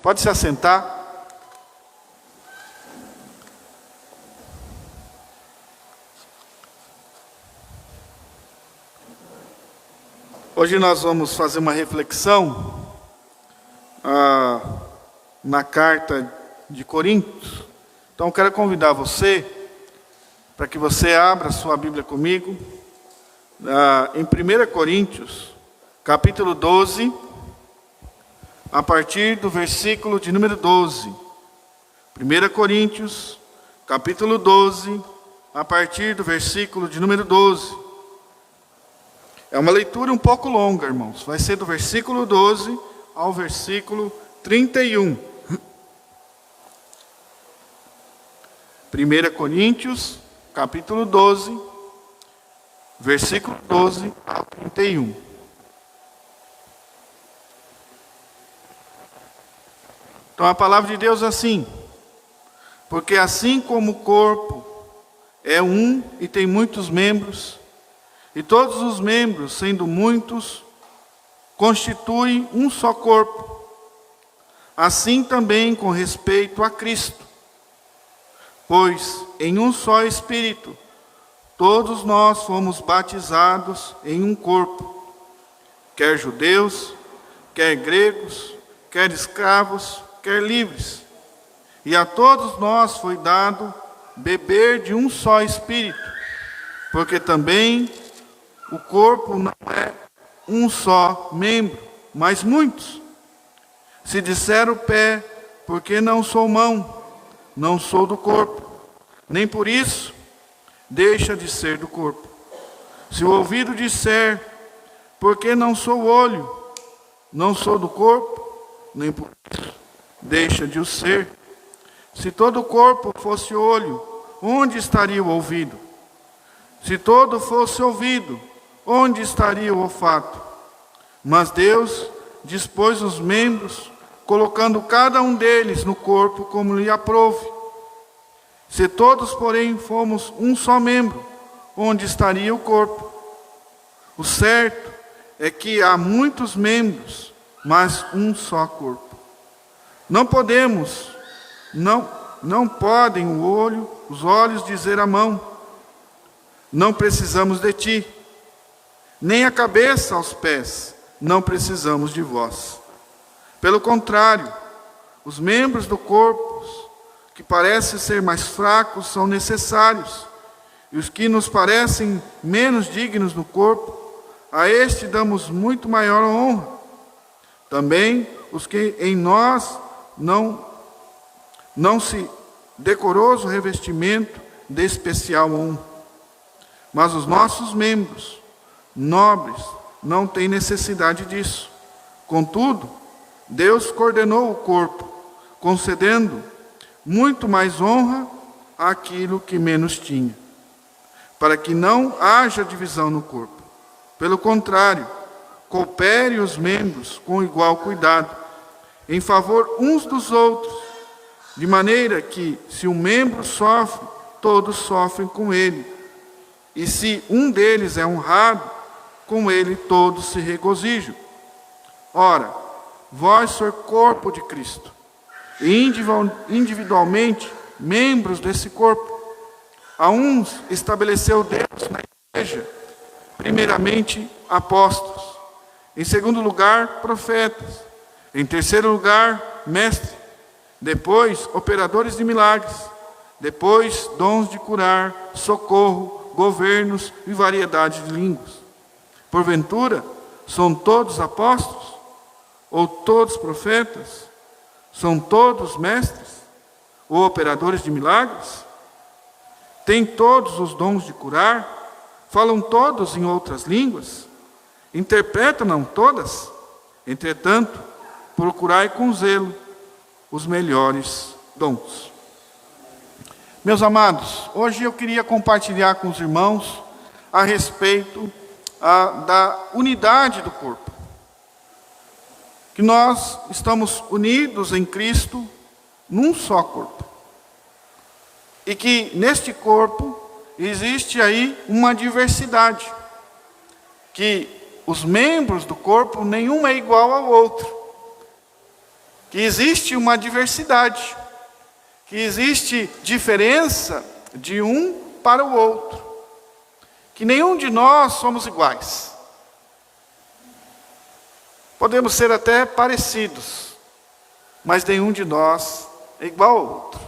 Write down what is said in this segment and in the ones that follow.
Pode se assentar. Hoje nós vamos fazer uma reflexão na carta de Coríntios. Então eu quero convidar você para que você abra sua Bíblia comigo em 1 Coríntios, capítulo 12, a partir do versículo de número 12. 1 Coríntios, capítulo 12, a partir do versículo de número 12. É uma leitura um pouco longa, irmãos. Vai ser do versículo 12 ao versículo 31. 1 Coríntios, capítulo 12, versículo 12 ao 31. Então a palavra de Deus é assim: porque assim como o corpo é um e tem muitos membros, e todos os membros, sendo muitos, constituem um só corpo, assim também com respeito a Cristo. Pois em um só Espírito, todos nós fomos batizados em um corpo, quer judeus, quer gregos, quer escravos, quer livres. E a todos nós foi dado beber de um só Espírito, porque também o corpo não é um só membro, mas muitos. Se disser o pé, porque não sou mão, não sou do corpo, nem por isso deixa de ser do corpo. Se o ouvido disser, porque não sou olho, não sou do corpo, nem por isso deixa de o ser. Se todo o corpo fosse olho, onde estaria o ouvido? Se todo fosse ouvido, onde estaria o olfato? Mas Deus dispôs os membros, colocando cada um deles no corpo como lhe aprouve. Se todos, porém, fomos um só membro, onde estaria o corpo? O certo é que há muitos membros, mas um só corpo. Não podem os olhos dizer à mão, não precisamos de ti, nem a cabeça aos pés, não precisamos de vós. Pelo contrário, os membros do corpo que parecem ser mais fracos são necessários, e os que nos parecem menos dignos no corpo, a este damos muito maior honra. Também os que em nós não se decoroso revestimento de especial honra. Mas os nossos membros nobres não têm necessidade disso. Contudo, Deus coordenou o corpo, concedendo muito mais honra àquilo que menos tinha, para que não haja divisão no corpo. Pelo contrário, coopere os membros com igual cuidado, em favor uns dos outros, de maneira que, se um membro sofre, todos sofrem com ele. E se um deles é honrado, com ele todos se regozijam. Ora, vós sois corpo de Cristo, e individualmente membros desse corpo. A uns estabeleceu Deus na igreja, primeiramente apóstolos, em segundo lugar profetas, em terceiro lugar mestres, depois operadores de milagres, depois dons de curar, socorro, governos e variedade de línguas. Porventura, são todos apóstolos? Ou todos profetas? São todos mestres? Ou operadores de milagres? Têm todos os dons de curar? Falam todos em outras línguas? Interpretam-não todas? Entretanto, procurai com zelo os melhores dons. Meus amados, hoje eu queria compartilhar com os irmãos a respeito da unidade do corpo. Que nós estamos unidos em Cristo num só corpo. E que neste corpo existe aí uma diversidade. Que os membros do corpo, nenhum é igual ao outro. que existe uma diversidade, que existe diferença de um para o outro, que nenhum de nós somos iguais. Podemos ser até parecidos, mas nenhum de nós é igual ao outro.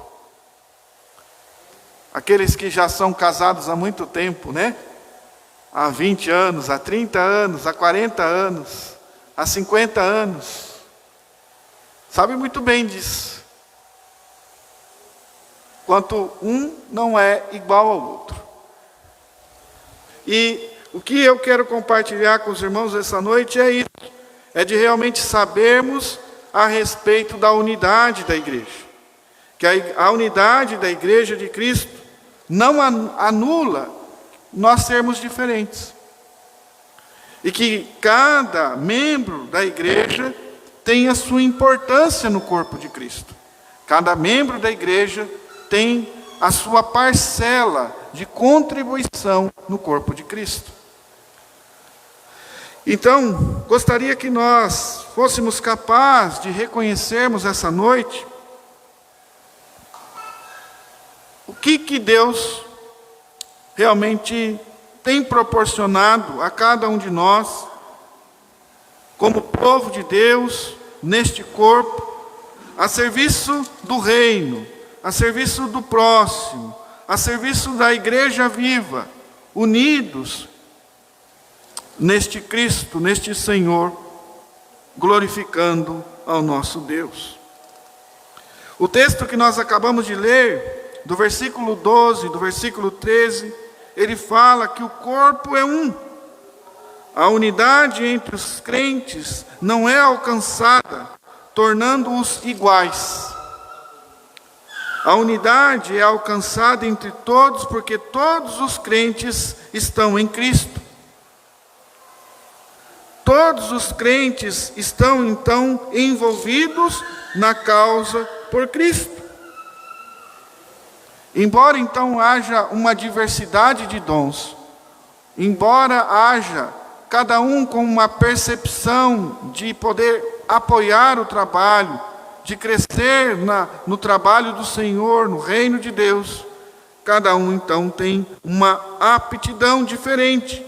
Aqueles que já são casados há muito tempo, né? Há 20 anos, há 30 anos, há 40 anos, há 50 anos, sabe muito bem disso. Quanto um não é igual ao outro. E o que eu quero compartilhar com os irmãos essa noite é isso. É de realmente sabermos a respeito da unidade da igreja. Que a unidade da igreja de Cristo não anula nós sermos diferentes. E que cada membro da igreja tem a sua importância no corpo de Cristo. Cada membro da igreja tem a sua parcela de contribuição no corpo de Cristo. Então, gostaria que nós fôssemos capazes de reconhecermos essa noite o que Deus realmente tem proporcionado a cada um de nós, como povo de Deus, neste corpo, a serviço do reino, a serviço do próximo, a serviço da igreja viva, unidos neste Cristo, neste Senhor, glorificando ao nosso Deus. O texto que nós acabamos de ler, do versículo 12, do versículo 13, ele fala que o corpo é um. A unidade entre os crentes não é alcançada, tornando-os iguais. A unidade é alcançada entre todos, porque todos os crentes estão em Cristo. Todos os crentes estão, então, envolvidos na causa por Cristo. Embora, então, haja uma diversidade de dons, embora haja cada um com uma percepção de poder apoiar o trabalho, de crescer no trabalho do Senhor, no reino de Deus, cada um, então, tem uma aptidão diferente.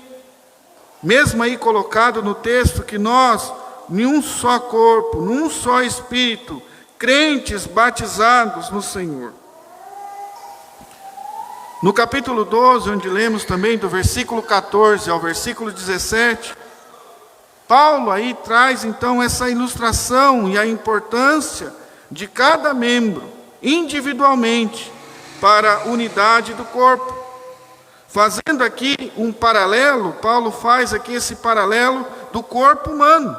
Mesmo aí colocado no texto que nós, em um só corpo, num só Espírito, crentes batizados no Senhor. No capítulo 12, onde lemos também do versículo 14 ao versículo 17, Paulo aí traz então essa ilustração e a importância de cada membro, individualmente, para a unidade do corpo. Fazendo aqui um paralelo, Paulo faz aqui esse paralelo do corpo humano.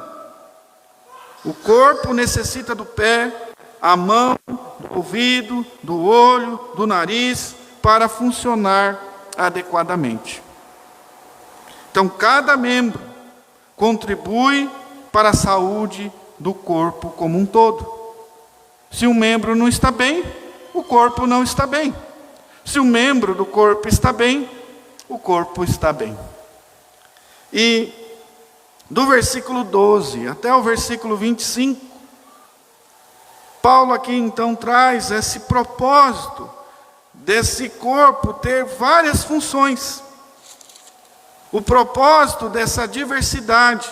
O corpo necessita do pé, a mão, do ouvido, do olho, do nariz, para funcionar adequadamente. Então, cada membro contribui para a saúde do corpo como um todo. Se um membro não está bem, o corpo não está bem. Se um membro do corpo está bem, o corpo está bem. E do versículo 12 até o versículo 25, Paulo aqui então traz esse propósito desse corpo ter várias funções. O propósito dessa diversidade,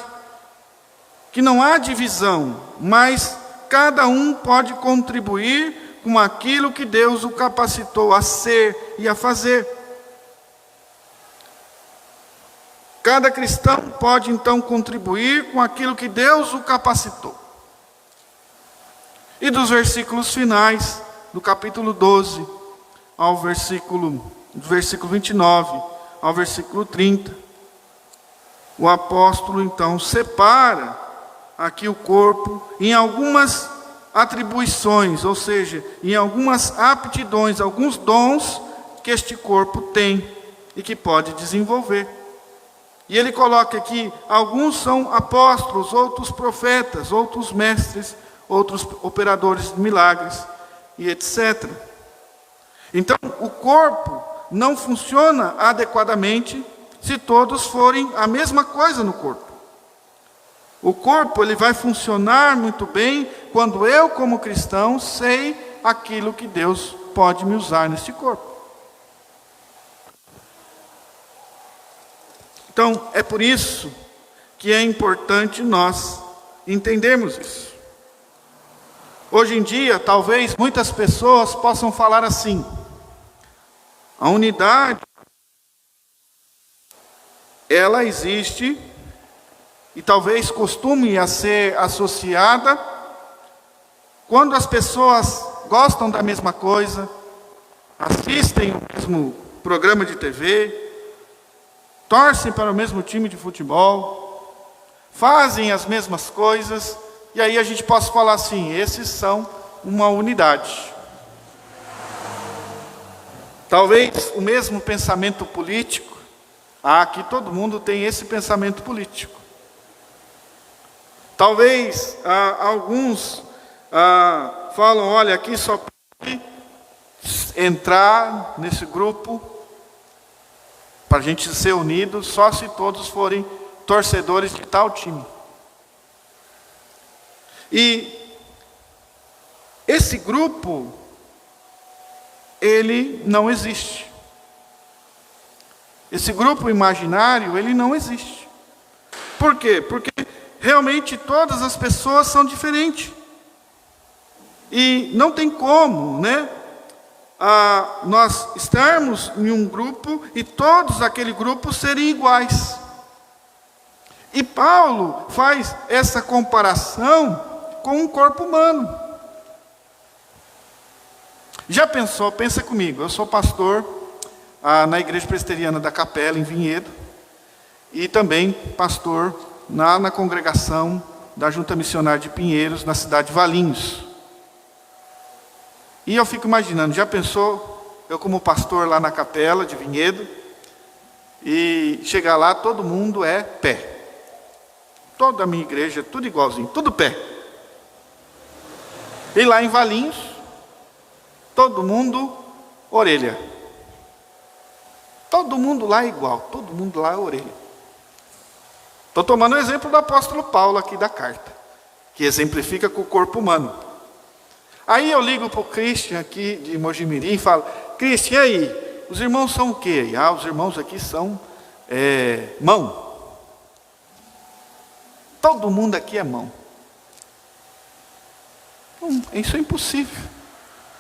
que não há divisão, mas cada um pode contribuir com aquilo que Deus o capacitou a ser e a fazer. Cada cristão pode então contribuir com aquilo que Deus o capacitou. E dos versículos finais do capítulo 12 ao do versículo 29 ao versículo 30, o apóstolo então separa aqui o corpo em algumas atribuições, ou seja, em algumas aptidões, alguns dons que este corpo tem e que pode desenvolver. E ele coloca aqui, alguns são apóstolos, outros profetas, outros mestres, outros operadores de milagres, e etc. Então, o corpo não funciona adequadamente se todos forem a mesma coisa no corpo. O corpo ele vai funcionar muito bem quando eu, como cristão, sei aquilo que Deus pode me usar neste corpo. Então, é por isso que é importante nós entendermos isso. Hoje em dia, talvez muitas pessoas possam falar assim: a unidade, ela existe e talvez costume a ser associada quando as pessoas gostam da mesma coisa, assistem o mesmo programa de TV, torcem para o mesmo time de futebol, fazem as mesmas coisas, e aí a gente pode falar assim: esses são uma unidade. Talvez o mesmo pensamento político, aqui todo mundo tem esse pensamento político. Talvez alguns falam: olha, aqui só pode entrar nesse grupo para a gente ser unido só se todos forem torcedores de tal time. E esse grupo, ele não existe. Esse grupo imaginário, ele não existe. Por quê? Porque realmente todas as pessoas são diferentes. E não tem como, nós estarmos em um grupo e todos aquele grupo serem iguais. E Paulo faz essa comparação com o corpo humano. Já pensou? Pensa comigo. Eu sou pastor na Igreja Presbiteriana da Capela, em Vinhedo, e também pastor na congregação da Junta Missionária de Pinheiros, na cidade de Valinhos. E eu fico imaginando, já pensou, eu como pastor lá na capela de Vinhedo, e chegar lá, todo mundo é pé. Toda a minha igreja, tudo igualzinho, tudo pé. E lá em Valinhos, todo mundo orelha. Todo mundo lá é igual, todo mundo lá é orelha. Estou tomando o exemplo do apóstolo Paulo aqui da carta, que exemplifica com o corpo humano. Aí eu ligo para o Christian aqui de Mojimirim e falo: Christian, e aí? Os irmãos são o quê? Os irmãos aqui são mão. Todo mundo aqui é mão. Isso é impossível.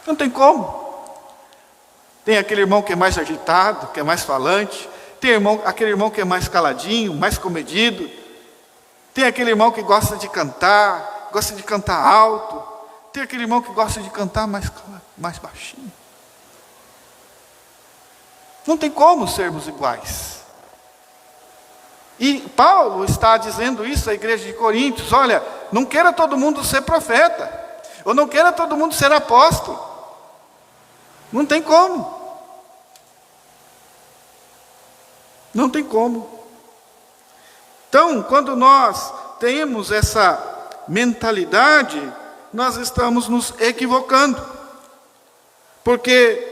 Não tem como. Tem aquele irmão que é mais agitado, que é mais falante. Tem aquele irmão que é mais caladinho, mais comedido. Tem aquele irmão que gosta de cantar alto. Tem aquele irmão que gosta de cantar mais baixinho. Não tem como sermos iguais. E Paulo está dizendo isso à igreja de Coríntios: olha, não queira todo mundo ser profeta, ou não queira todo mundo ser apóstolo. Não tem como. Não tem como. Então, quando nós temos essa mentalidade, nós estamos nos equivocando. Porque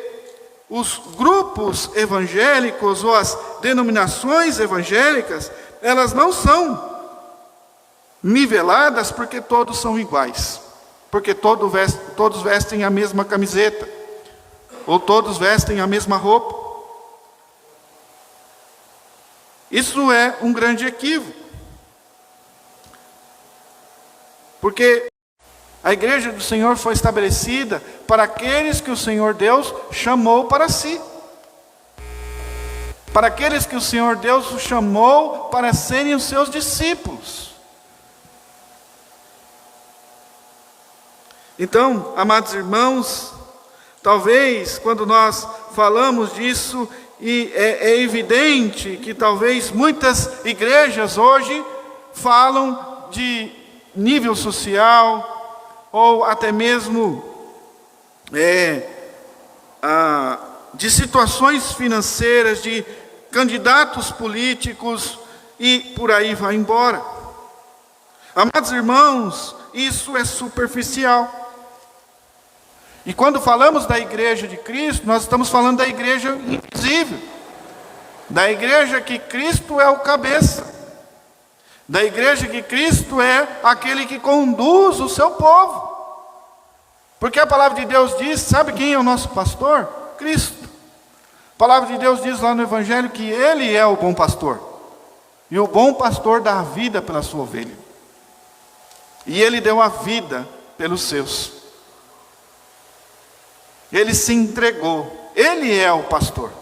os grupos evangélicos ou as denominações evangélicas, elas não são niveladas porque todos são iguais. Porque todos vestem a mesma camiseta. Ou todos vestem a mesma roupa. Isso é um grande equívoco. Porque a igreja do Senhor foi estabelecida para aqueles que o Senhor Deus chamou para si. Para aqueles que o Senhor Deus chamou para serem os seus discípulos. Então, amados irmãos, talvez quando nós falamos disso, e é evidente que talvez muitas igrejas hoje falam de nível social, ou até mesmo de situações financeiras, de candidatos políticos, e por aí vai embora. Amados irmãos, isso é superficial. E quando falamos da igreja de Cristo, nós estamos falando da igreja invisível, da igreja que Cristo é o cabeça, da igreja que Cristo é aquele que conduz o seu povo. Porque a palavra de Deus diz, sabe quem é o nosso pastor? Cristo. A palavra de Deus diz lá no Evangelho que Ele é o bom pastor. E o bom pastor dá a vida pela sua ovelha. E Ele deu a vida pelos seus. Ele se entregou. Ele é o pastor.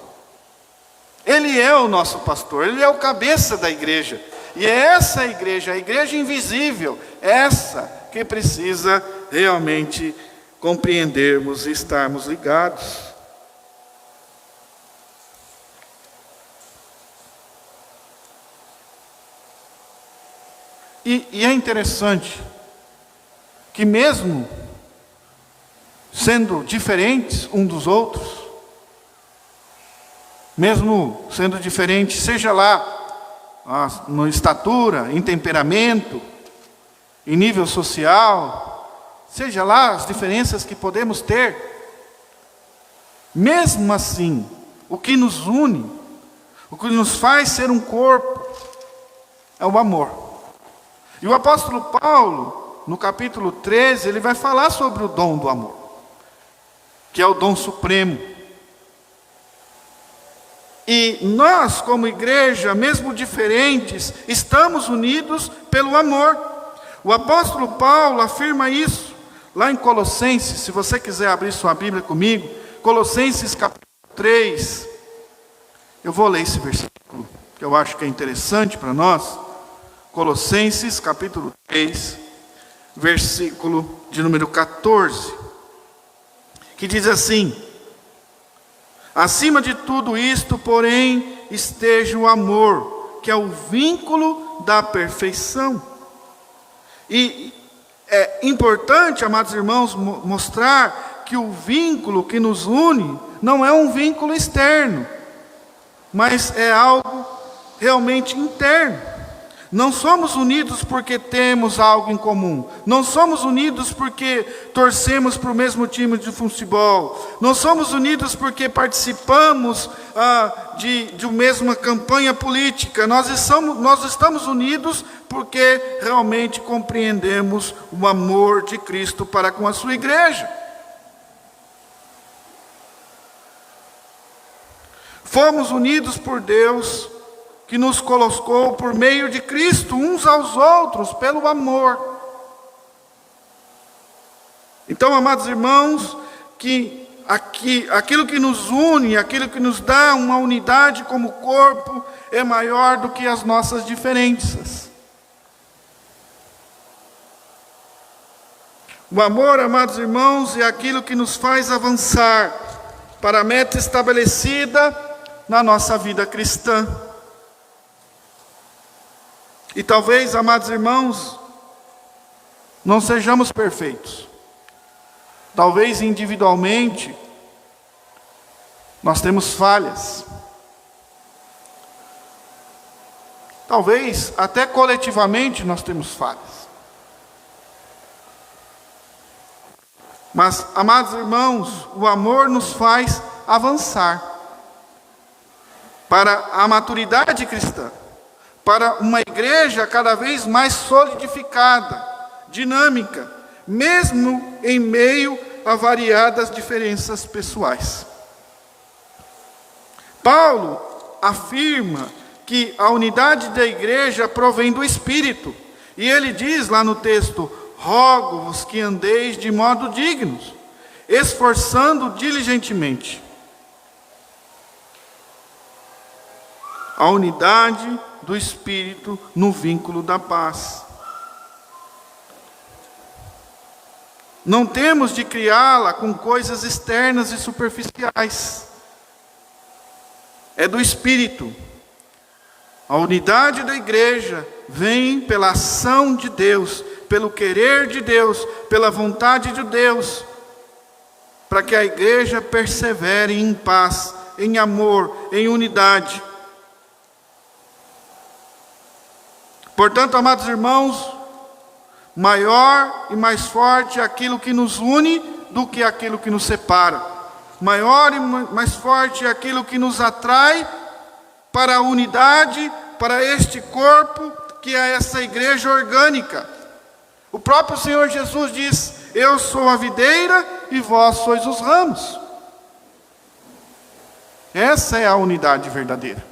Ele é o nosso pastor. Ele é o cabeça da igreja. E é essa igreja, a igreja invisível, essa que precisa realmente compreendermos e estarmos ligados. E é interessante que mesmo sendo diferentes um dos outros, mesmo sendo diferentes, seja lá na estatura, em temperamento, em nível social, seja lá as diferenças que podemos ter, mesmo assim, o que nos une, o que nos faz ser um corpo, é o amor. E o apóstolo Paulo, no capítulo 13, ele vai falar sobre o dom do amor, que é o dom supremo. E nós, como igreja, mesmo diferentes, estamos unidos pelo amor. O apóstolo Paulo afirma isso lá em Colossenses. Se você quiser abrir sua Bíblia comigo, Colossenses capítulo 3. Eu vou ler esse versículo, que eu acho que é interessante para nós. Colossenses capítulo 3, versículo de número 14, que diz assim: acima de tudo isto, porém, esteja o amor, que é o vínculo da perfeição. E é importante, amados irmãos, mostrar que o vínculo que nos une não é um vínculo externo, mas é algo realmente interno. Não somos unidos porque temos algo em comum. Não somos unidos porque torcemos para o mesmo time de futebol. Não somos unidos porque participamos de uma mesma campanha política. Nós estamos unidos porque realmente compreendemos o amor de Cristo para com a sua igreja. Fomos unidos por Deus, que nos colocou por meio de Cristo uns aos outros, pelo amor. Então, amados irmãos, que aquilo que nos une, aquilo que nos dá uma unidade como corpo, é maior do que as nossas diferenças. O amor, amados irmãos, é aquilo que nos faz avançar para a meta estabelecida na nossa vida cristã. E talvez, amados irmãos, não sejamos perfeitos. Talvez individualmente nós temos falhas. Talvez até coletivamente nós temos falhas. Mas, amados irmãos, o amor nos faz avançar para a maturidade cristã, para uma igreja cada vez mais solidificada, dinâmica, mesmo em meio a variadas diferenças pessoais. Paulo afirma que a unidade da igreja provém do Espírito, e ele diz lá no texto: rogo-vos que andeis de modo dignos, esforçando diligentemente. A unidade do Espírito no vínculo da paz. Não temos de criá-la com coisas externas e superficiais. É do Espírito. A unidade da igreja vem pela ação de Deus, pelo querer de Deus, pela vontade de Deus, para que a igreja persevere em paz, em amor, em unidade. Portanto, amados irmãos, maior e mais forte é aquilo que nos une do que aquilo que nos separa. Maior e mais forte é aquilo que nos atrai para a unidade, para este corpo que é essa igreja orgânica. O próprio Senhor Jesus diz: eu sou a videira e vós sois os ramos. Essa é a unidade verdadeira.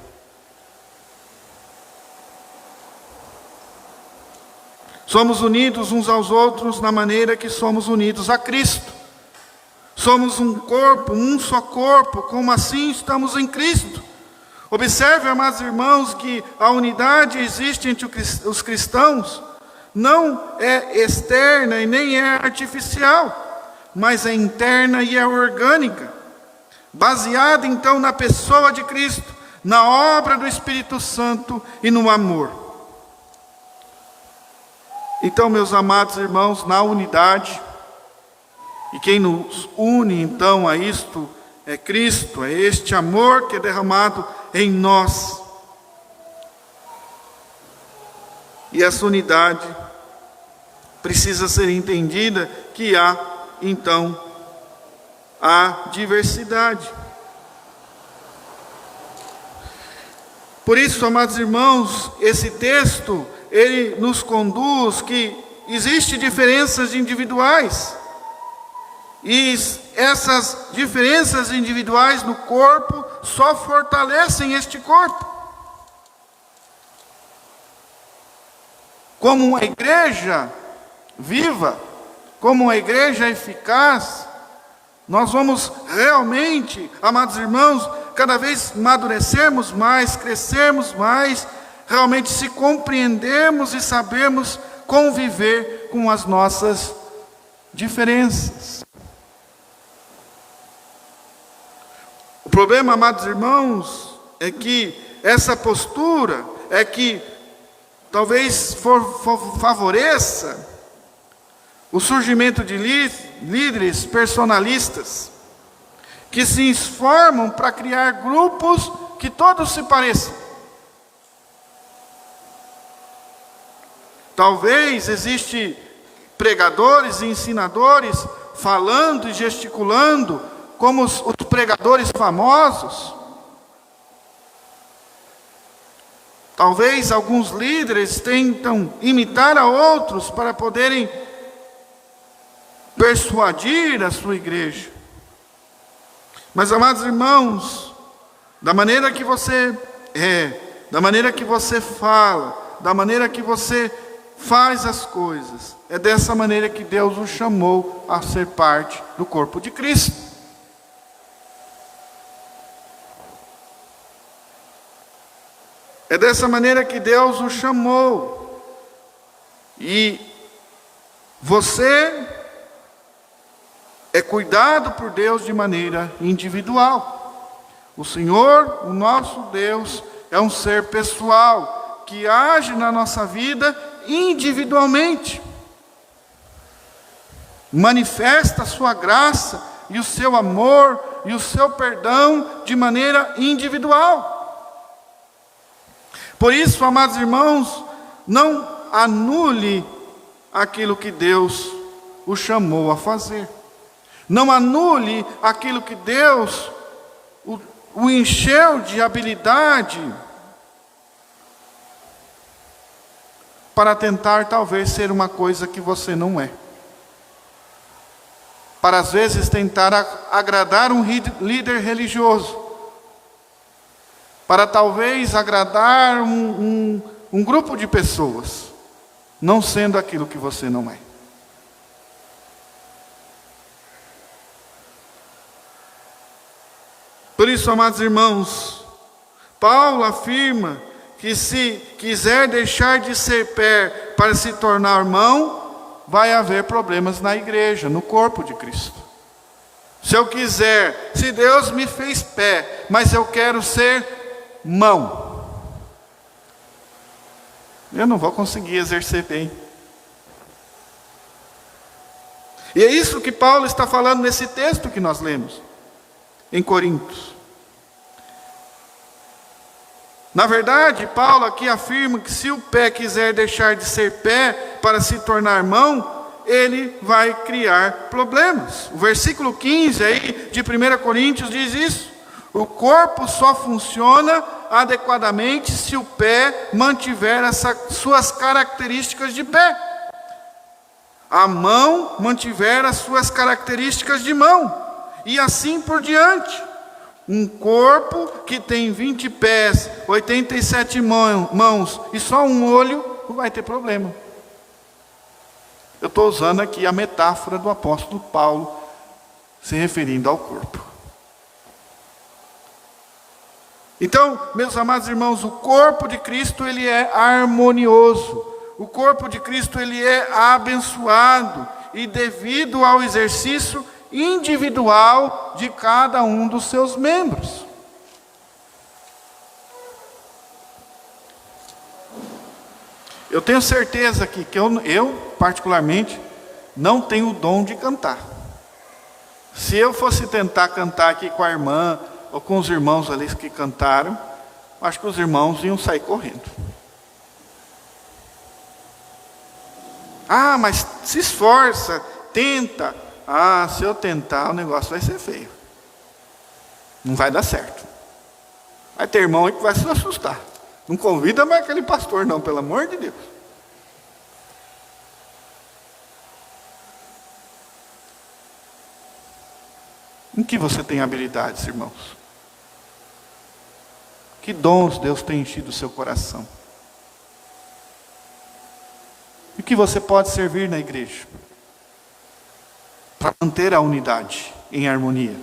Somos unidos uns aos outros na maneira que somos unidos a Cristo. Somos um corpo, um só corpo, como assim estamos em Cristo. Observe, amados irmãos, que a unidade existe entre os cristãos não é externa e nem é artificial, mas é interna e é orgânica, baseada então na pessoa de Cristo, na obra do Espírito Santo e no amor. Então, meus amados irmãos, na unidade, e quem nos une então a isto é Cristo, é este amor que é derramado em nós. E essa unidade precisa ser entendida que há, então, a diversidade. Por isso, amados irmãos, esse texto, ele nos conduz que existem diferenças individuais. E essas diferenças individuais no corpo só fortalecem este corpo. Como uma igreja viva, como uma igreja eficaz, nós vamos realmente, amados irmãos, cada vez amadurecermos mais, crescermos mais, realmente se compreendermos e sabermos conviver com as nossas diferenças. O problema, amados irmãos, é que essa postura é que talvez favoreça o surgimento de líderes personalistas que se esforçam para criar grupos que todos se pareçam. Talvez existem pregadores e ensinadores falando e gesticulando como os pregadores famosos. Talvez alguns líderes tentam imitar a outros para poderem persuadir a sua igreja. Mas, amados irmãos, da maneira que você é, da maneira que você fala, da maneira que você faz as coisas, é dessa maneira que Deus o chamou a ser parte do corpo de Cristo. É dessa maneira que Deus o chamou. E você é cuidado por Deus de maneira individual. O Senhor, o nosso Deus, é um ser pessoal, que age na nossa vida individualmente. Manifesta a sua graça e o seu amor e o seu perdão de maneira individual. Por isso, amados irmãos, não anule aquilo que Deus o chamou a fazer. Não anule aquilo que Deus o encheu de habilidade para tentar talvez ser uma coisa que você não é. Para às vezes tentar agradar um líder religioso. Para talvez agradar um grupo de pessoas, não sendo aquilo que você não é. Por isso, amados irmãos, Paulo afirma que se quiser deixar de ser pé para se tornar mão, vai haver problemas na igreja, no corpo de Cristo. Se eu quiser, se Deus me fez pé, mas eu quero ser mão, eu não vou conseguir exercer bem. E é isso que Paulo está falando nesse texto que nós lemos em Coríntios. Na verdade, Paulo aqui afirma que se o pé quiser deixar de ser pé para se tornar mão, ele vai criar problemas. O versículo 15 aí de 1 Coríntios diz isso. O corpo só funciona adequadamente se o pé mantiver essas suas características de pé. a mão mantiver as suas características de mão, e assim por diante. Um corpo que tem 20 pés, 87 mãos e só um olho, não vai ter problema. Eu estou usando aqui a metáfora do apóstolo Paulo, se referindo ao corpo. Então, meus amados irmãos, o corpo de Cristo, ele é harmonioso. O corpo de Cristo, ele é abençoado, e devido ao exercício individual de cada um dos seus membros. Eu tenho certeza aqui que eu particularmente, não tenho o dom de cantar. Se eu fosse tentar cantar aqui com a irmã, ou com os irmãos ali que cantaram, acho que os irmãos iam sair correndo. Ah, mas se esforça, tenta. Ah, se eu tentar, o negócio vai ser feio. Não vai dar certo. Vai ter irmão aí que vai se assustar. Não convida mais aquele pastor não, pelo amor de Deus. Em que você tem habilidades, irmãos? Que dons Deus tem enchido o seu coração? E que você pode servir na igreja? Para manter a unidade em harmonia.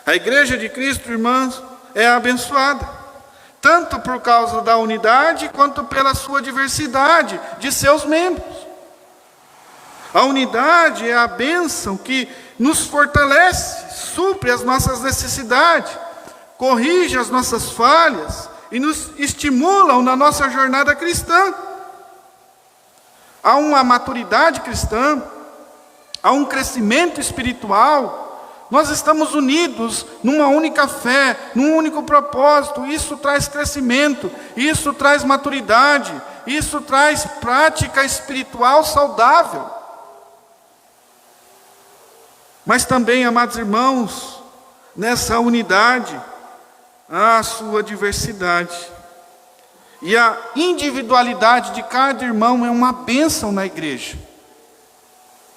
A igreja de Cristo, irmãos, é abençoada, tanto por causa da unidade, quanto pela sua diversidade de seus membros. A unidade é a bênção que nos fortalece, supre as nossas necessidades, corrige as nossas falhas e nos estimulam na nossa jornada cristã. Há uma maturidade cristã, há um crescimento espiritual. Nós estamos unidos numa única fé, num único propósito. Isso traz crescimento, isso traz maturidade, isso traz prática espiritual saudável. Mas também, amados irmãos, nessa unidade, há a sua diversidade. E a individualidade de cada irmão é uma bênção na igreja.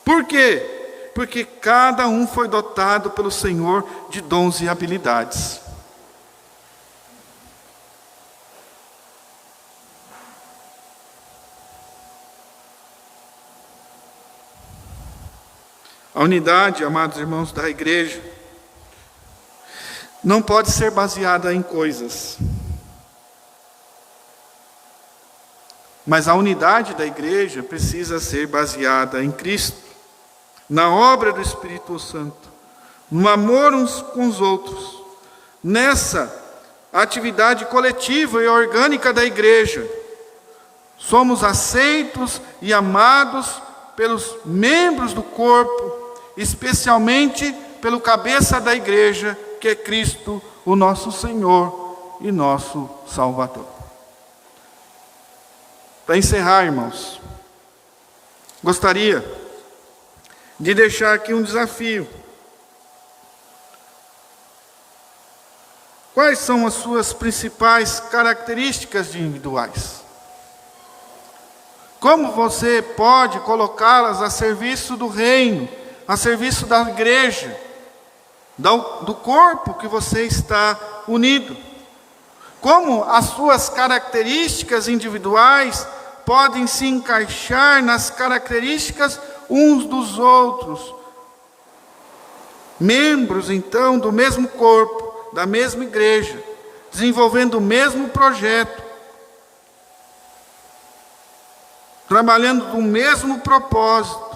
Por quê? Porque cada um foi dotado pelo Senhor de dons e habilidades. A unidade, amados irmãos, da igreja não pode ser baseada em coisas. Mas a unidade da igreja precisa ser baseada em Cristo, na obra do Espírito Santo, no amor uns com os outros, nessa atividade coletiva e orgânica da igreja. Somos aceitos e amados pelos membros do corpo, especialmente pelo cabeça da igreja, que é Cristo, o nosso Senhor e nosso Salvador. Para encerrar, irmãos, gostaria de deixar aqui um desafio. Quais são as suas principais características individuais? Como você pode colocá-las a serviço do reino, a serviço da igreja, do corpo que você está unido? Como as suas características individuais podem se encaixar nas características uns dos outros? Membros, então, do mesmo corpo, da mesma igreja, desenvolvendo o mesmo projeto, trabalhando no mesmo propósito.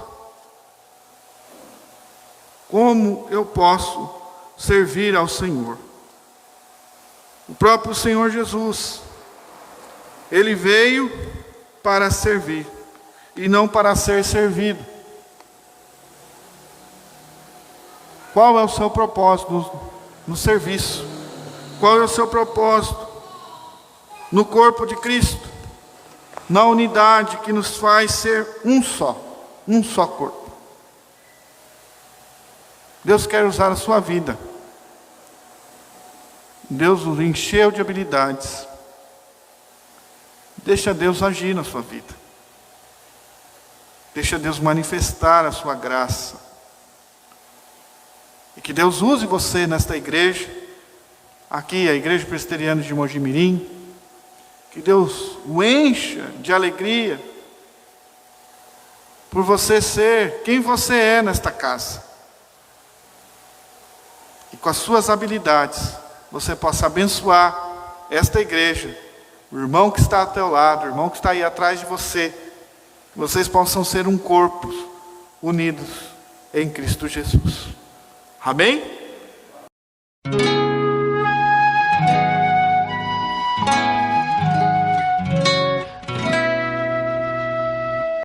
Como eu posso servir ao Senhor? O próprio Senhor Jesus, Ele veio para servir e não para ser servido. Qual é o seu propósito no serviço? Qual é o seu propósito no corpo de Cristo? Na unidade que nos faz ser um só corpo. Deus quer usar a sua vida. Deus nos encheu de habilidades. Deixa Deus agir na sua vida. Deixa Deus manifestar a sua graça. E que Deus use você nesta igreja, aqui a Igreja Presbiteriana de Mojimirim. Que Deus o encha de alegria por você ser quem você é nesta casa. E com as suas habilidades, você possa abençoar esta igreja, o irmão que está ao teu lado, o irmão que está aí atrás de você. Que vocês possam ser um corpo unidos em Cristo Jesus. Amém?